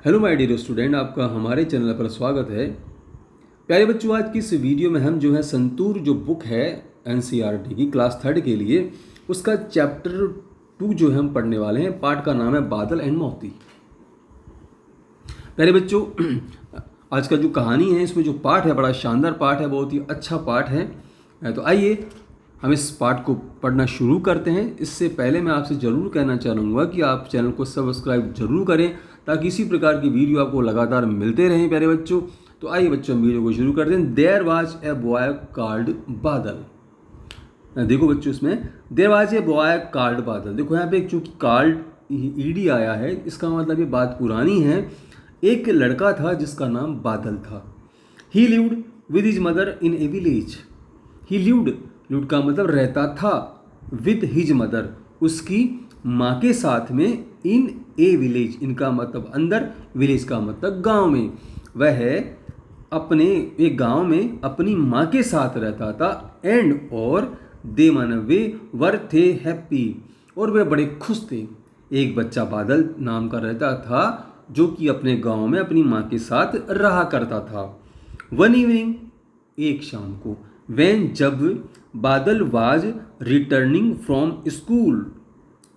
Hello my dear student, आपका हमारे channel पर स्वागत है। प्यारे बच्चों, आज की इस वीडियो में हम जो है संतूर जो बुक है एनसीईआरटी की क्लास 3 के लिए, उसका चैप्टर 2 जो है हम पढ़ने वाले हैं। पाठ का नाम है बादल एंड मोती। प्यारे बच्चों, आज का जो कहानी है इसमें जो पाठ है बड़ा शानदार पाठ है, बहुत ही अच्छा पाठ है। तो आइए हम इस पाठ को पढ़ना शुरू करते हैं। इससे पहले मैं आपसे ज़रूर कहना चाहूँगा कि आप चैनल को सब्सक्राइब जरूर करें ताकि इसी प्रकार की वीडियो आपको लगातार मिलते रहें। प्यारे बच्चों, तो आइए बच्चों हम वीडियो को शुरू करते हैं। There was a boy called Badal. देखो बच्चों, इसमें there was a boy called Badal. देखो यहाँ पे चूंकि कॉल्ड ईडी आया है, इसका मतलब ये बात पुरानी है। एक लड़का था जिसका नाम बादल था। ही lived with his mother in A village. He lived का मतलब रहता था, विद हिज मदर उसकी माँ के साथ में, इन ए विलेज इनका मतलब अंदर, विलेज का मतलब गांव में। वह अपने एक गांव में अपनी माँ के साथ रहता था। एंड और दे माने वे वर थे हैप्पी, और वे बड़े खुश थे। एक बच्चा बादल नाम का रहता था जो कि अपने गांव में अपनी माँ के साथ रहा करता था। वन इवनिंग एक शाम को, व्हेन जब बादल was returning from school.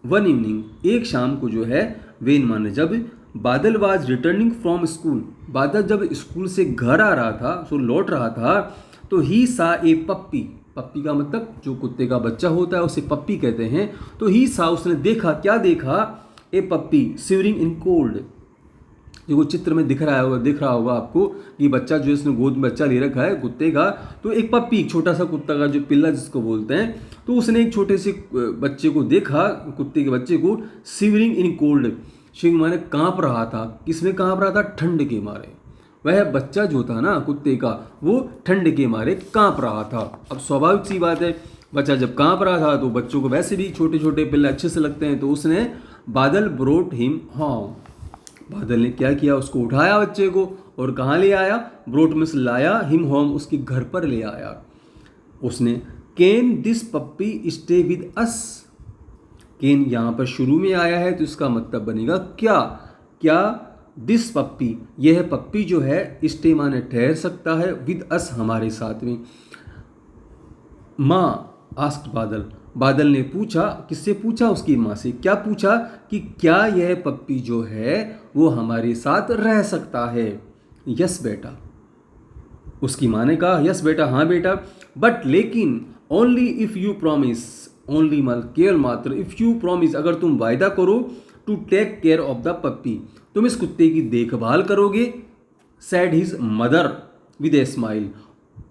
One evening एक शाम को जो है, वेन माने जब, बादल वाज रिटर्निंग फ्रॉम स्कूल बादल जब स्कूल से घर आ रहा था, सो लौट रहा था, तो ही सा ए पप्पी। पप्पी का मतलब जो कुत्ते का बच्चा होता है उसे पप्पी कहते हैं। तो ही सा उसने देखा, क्या देखा, ए पप्पी शिवरिंग इन कोल्ड। जो चित्र में दिख रहा होगा आपको कि बच्चा जो इसने गोद में बच्चा ले रखा है कुत्ते का, तो एक पप्पी, छोटा सा कुत्ता का जो पिल्ला जिसको बोलते हैं, तो उसने एक छोटे से बच्चे को देखा, कुत्ते के बच्चे को, शिवरिंग इन कोल्ड। शिवरिंग माने कांप रहा था। किसमें कांप रहा था? ठंड के मारे। वह बच्चा जो था ना कुत्ते का, वो ठंड के मारे कांप रहा था। अब स्वाभाविक सी बात है, बच्चा जब कांप रहा था तो बच्चों को वैसे भी छोटे छोटे पिल्ले अच्छे से लगते हैं, तो उसने बादल ब्रोट हिम होम। बादल ने क्या किया, उसको उठाया बच्चे को, और कहाँ ले आया? ब्रोट में से लाया, हिम होम उसके घर पर ले आया। उसने can this puppy stay with us. Can यहाँ पर शुरू में आया है तो इसका मतलब बनेगा क्या। क्या दिस पप्पी, यह पप्पी जो है, स्टे माने ठहर सकता है, विद अस हमारे साथ में। माँ आस्क्ड बादल। बादल ने पूछा, किससे पूछा? उसकी माँ से। क्या पूछा? कि क्या यह पप्पी जो है वो हमारे साथ रह सकता है? यस बेटा। उसकी माँ ने कहा, यस बेटा, हाँ बेटा, बट लेकिन, only if you promise. Only माल केवल मात्र, इफ यू प्रॉमिस अगर तुम वायदा करो, to take care of the puppy तुम इस कुत्ते की देखभाल करोगे। Said his mother with a smile.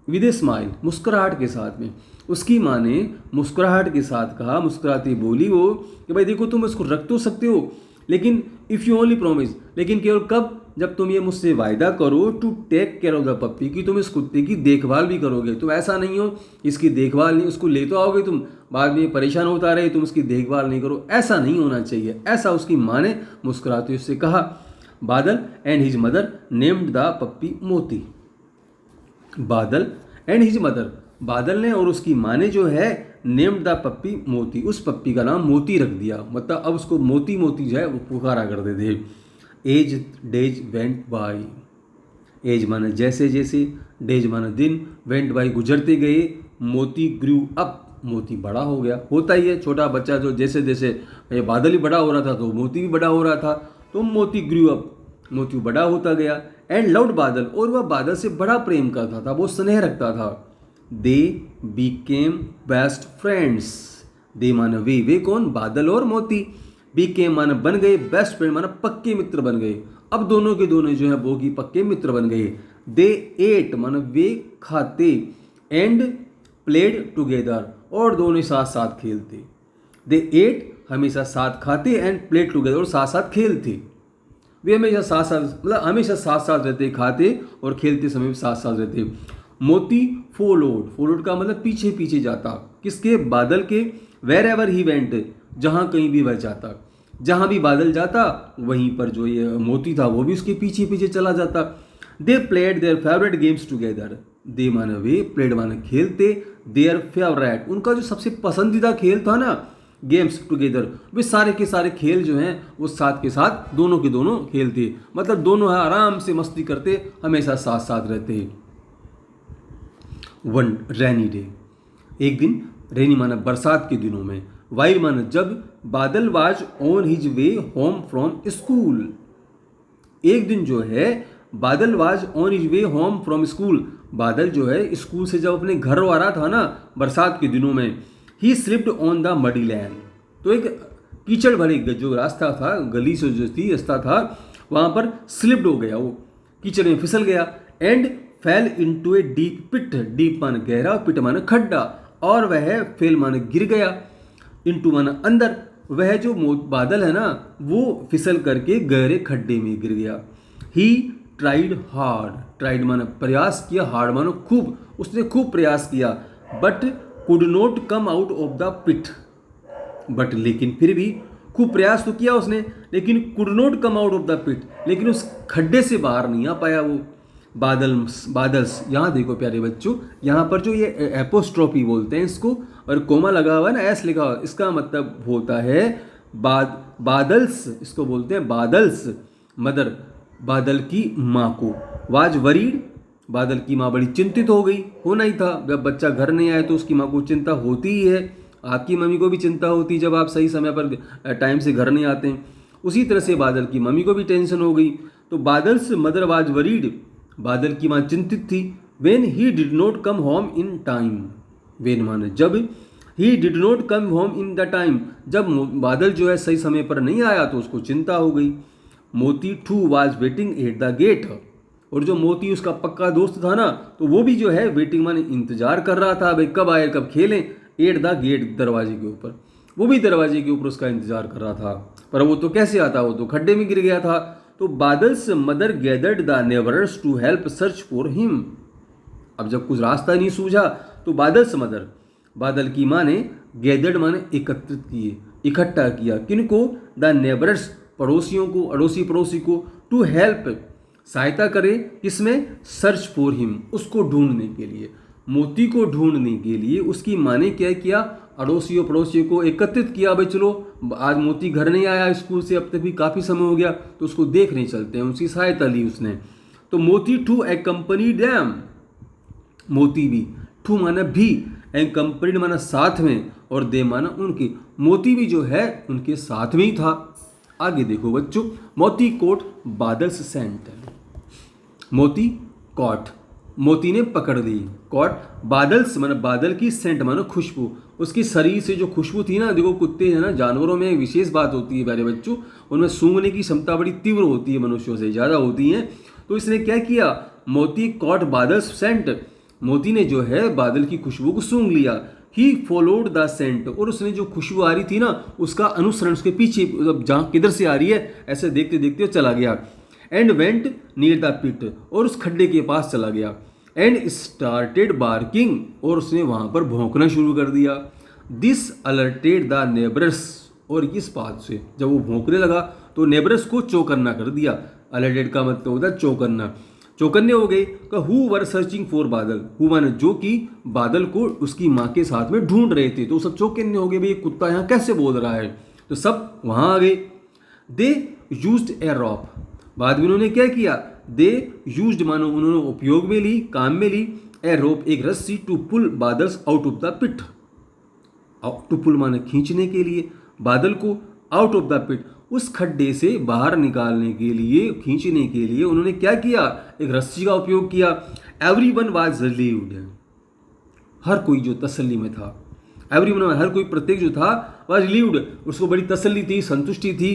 With a smile मुस्कुराहट के साथ में। उसकी माँ ने मुस्कुराहट के साथ कहा, मुस्कुराती बोली वो, कि भाई देखो तुम इसको रख तो सकते हो, लेकिन इफ़ यू ओनली प्रॉमिस, लेकिन केवल कब? जब तुम ये मुझसे वायदा करो, to take care of the puppy, कि तुम इस कुत्ते की देखभाल भी करोगे। तुम ऐसा नहीं हो इसकी देखभाल नहीं, उसको ले तो आओगे तुम, बाद में परेशान होता रहे, तुम इसकी देखभाल नहीं करो, ऐसा नहीं होना चाहिए। ऐसा उसकी माँ ने मुस्कुराते उससे कहा। Badal and his mother named the puppy Moti. Badal and his mother, बादल ने और उसकी माँ ने जो है, नेम्ड द पप्पी मोती, उस पप्पी का नाम मोती रख दिया। मतलब अब उसको मोती मोती जो है वो पुकारा करते थे। As days went by. As माने जैसे जैसे, डेज माने दिन, वेंट बाई गुजरते गए, मोती ग्रू अप, मोती बड़ा हो गया। होता ही है, छोटा बच्चा जो जैसे जैसे ये बादल ही बड़ा हो रहा था तो मोती भी बड़ा हो रहा था, तो मोती ग्रू अप, मोती बड़ा होता गया। एंड लव्ड बादल, और वह बादल से बड़ा प्रेम करता था, वो स्नेह रखता था। दे बीकेम बेस्ट फ्रेंड्स। दे माने वे कौन? बादल और मोती। बीकेम माने बन गए, बेस्ट फ्रेंड माने पक्के मित्र बन गए। अब दोनों के दोनों जो है वो की पक्के मित्र बन गए। दे एट माने वे खाते, एंड प्लेड टुगेदर, और दोनों साथ साथ खेलते। दे एट हमेशा साथ खाते, एंड प्लेड टुगेदर, और साथ साथ खेलते। वे हमेशा साथ साथ, मतलब हमेशा साथ साथ रहते, खाते और खेलते समय भी साथ साथ रहते। मोती फॉलोड, फॉलोड का मतलब पीछे पीछे जाता, किसके? बादल के। वेर एवर ही वेंट, जहाँ कहीं भी वह जाता, जहाँ भी बादल जाता वहीं पर जो ये मोती था वो भी उसके पीछे पीछे चला जाता। They played their favourite games together. They माने वे, प्लेड माने खेलते, देयर फेवरेट उनका जो सबसे पसंदीदा खेल था ना, गेम्स टुगेदर। वे सारे के सारे खेल जो हैं वो साथ के साथ दोनों के दोनों खेलते, मतलब दोनों आराम से मस्ती करते, हमेशा साथ साथ रहते। वन रेनी डे, एक दिन, रेनी माना बरसात के दिनों में, वाइल माना जब, बादल was on his way home from school, एक दिन जो है बादल was on his way home from school, बादल जो है स्कूल से जब अपने घर आ रहा था ना बरसात के दिनों में, ही slipped on the muddy land, तो एक कीचड़ भरे जो रास्ता था, गली से जो थी रास्ता था, वहाँ पर स्लिप्ड हो गया, वो कीचड़ में फिसल गया, and fell into a deep pit, deep माने गहरा, पिट माने खड्डा, और वह फेल माने गिर गया, इनटू माने अंदर, वह जो बादल है ना वो फिसल करके गहरे खड्डे में गिर गया। ही ट्राइड हार्ड, ट्राइड माने प्रयास किया, हार्ड मानो खूब, उसने खूब प्रयास किया, but could not come out of the pit, but लेकिन फिर भी खूब प्रयास तो किया उसने, लेकिन could not come out of the pit, लेकिन उस खड्डे से बाहर नहीं आ पाया वो। बादल्स, यहाँ देखो प्यारे बच्चों, यहाँ पर जो ये एपोस्ट्रोफी बोलते हैं इसको, और कोमा लगा हुआ है ना, एस लिखा हुआ, इसका मतलब होता है बादल्स, इसको बोलते हैं बादल्स मदर, बादल की माँ को, वाज वरीड, बादल की माँ बड़ी चिंतित हो गई, होना ही था, जब बच्चा घर नहीं आए तो उसकी माँ को चिंता होती ही है, आपकी मम्मी को भी चिंता होती है जब आप सही समय पर टाइम से घर नहीं आते हैं, उसी तरह से बादल की मम्मी को भी टेंशन हो गई। तो बादल्स मदर वाज वरीड, बादल की माँ चिंतित थी, when he did not come home in time, when माने जब, he did not come home in the time, जब बादल जो है सही समय पर नहीं आया तो उसको चिंता हो गई। Moti too was waiting at the gate, और जो मोती उसका पक्का दोस्त था ना, तो वो भी जो है वेटिंग माने इंतजार कर रहा था, भाई कब आए कब खेलें, एट द गेट, दरवाजे के ऊपर, वो भी दरवाजे के ऊपर उसका इंतजार कर रहा था, पर वो तो कैसे आता, वो तो खड्डे में गिर गया था। तो Badal's mother gathered the neighbours to help search for him, अब जब कुछ रास्ता नहीं सूझा तो बादल्स मदर, बादल की माँ ने, गैदर्ड माने एकत्रित किए, इकट्ठा किया, किनको, द नेबर्स, पड़ोसियों को, अड़ोसी पड़ोसी को, टू हेल्प, सहायता करे, किसमें, सर्च फॉर हिम, उसको ढूंढने के लिए, मोती को ढूंढने के लिए उसकी माँ ने क्या किया, अड़ोसियों पड़ोसियों को एकत्रित किया, भाई चलो आज मोती घर नहीं आया स्कूल से, अब तक भी काफ़ी समय हो गया, तो उसको देखने चलते हैं, उसकी सहायता ली उसने। तो मोती टू एक्कम्पनी डैम, मोती भी, टू माना भी, एक्कम्पनीड माना साथ में, और दे माना उनके, मोती भी जो है उनके साथ में ही था। आगे देखो बच्चों, मोती कोट बादल्स सेंट, मोती कॉट, मोती ने पकड़ ली, कॉट, बादल्स माना बादल की, सेंट माना खुशबू, उसकी शरीर से जो खुशबू थी ना, देखो कुत्ते हैं ना, जानवरों में एक विशेष बात होती है प्यारे बच्चों, उनमें सूंघने की क्षमता बड़ी तीव्र होती है, मनुष्यों से ज़्यादा होती है। तो इसने क्या किया, मोती कॉट बादल्स सेंट, मोती ने जो है बादल की खुशबू को सूंघ लिया, ही फॉलोड द सेंट, और उसने जो खुशबू आ रही थी ना उसका अनुसरण, उसके पीछे, जहाँ किधर से आ रही है ऐसे देखते देखते चला गया, and went near the pit, और उस खड्डे के पास चला गया, एंड स्टार्टेड बार्किंग, और उसने वहाँ पर भौंकना शुरू कर दिया। दिस अलर्टेड द नेबर्स, और इस बात से जब वो भौंकने लगा तो नेबर्स को चौकन्ना कर दिया, अलर्टेड का मतलब होता है चौकन्ना, चौकन्ने हो गए। हु वर सर्चिंग फॉर बादल, हु माने जो कि बादल को उसकी माँ के साथ में ढूंढ रहे थे, तो सब चौकन्ने हो गए, भाई कुत्ता यहाँ कैसे बोल रहा है, तो सब वहाँ आ गए। दे यूज्ड ए रॉप, बाद में उन्होंने क्या किया, दे यूज्ड मानो उन्होंने उपयोग में ली, काम में ली, ए रोप एक रस्सी, to pull Badal's out of the pit, to pull माने खींचने के लिए, बादल को आउट ऑफ द पिट, उस खड्डे से बाहर निकालने के लिए, खींचने के लिए उन्होंने क्या किया, एक रस्सी का उपयोग किया। एवरीवन वाज रिलीव्ड, हर कोई जो तसल्ली में था, एवरीवन हर कोई, प्रत्येक जो था, वाज रिलीव्ड, उसको बड़ी तसल्ली थी, संतुष्टि थी।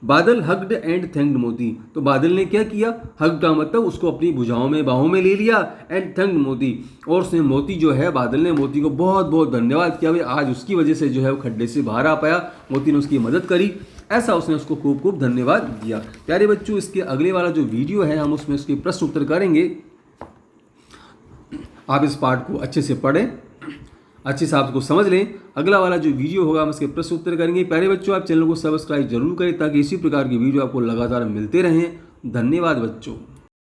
बादल हग्ड एंड थैंक्ड मोती, तो बादल ने क्या किया, हग का मतलब उसको अपनी भुजाओं में, बाहों में ले लिया, एंड थैंक्ड मोती, और उसने मोती जो है, बादल ने मोती को बहुत बहुत धन्यवाद किया, भाई आज उसकी वजह से जो है वो खड्डे से बाहर आ पाया, मोती ने उसकी मदद करी, ऐसा उसने उसको खूब खूब धन्यवाद दिया। प्यारे बच्चों, इसके अगले वाला जो वीडियो है हम उसमें उसके प्रश्न उत्तर करेंगे, आप इस पार्ट को अच्छे से पढ़ें, अच्छे से आप उसको समझ लें, अगला वाला जो वीडियो होगा हम इसके प्रश्न उत्तर करेंगे। प्यारे बच्चों, आप चैनल को सब्सक्राइब जरूर करें ताकि इसी प्रकार की वीडियो आपको लगातार मिलते रहें। धन्यवाद बच्चों।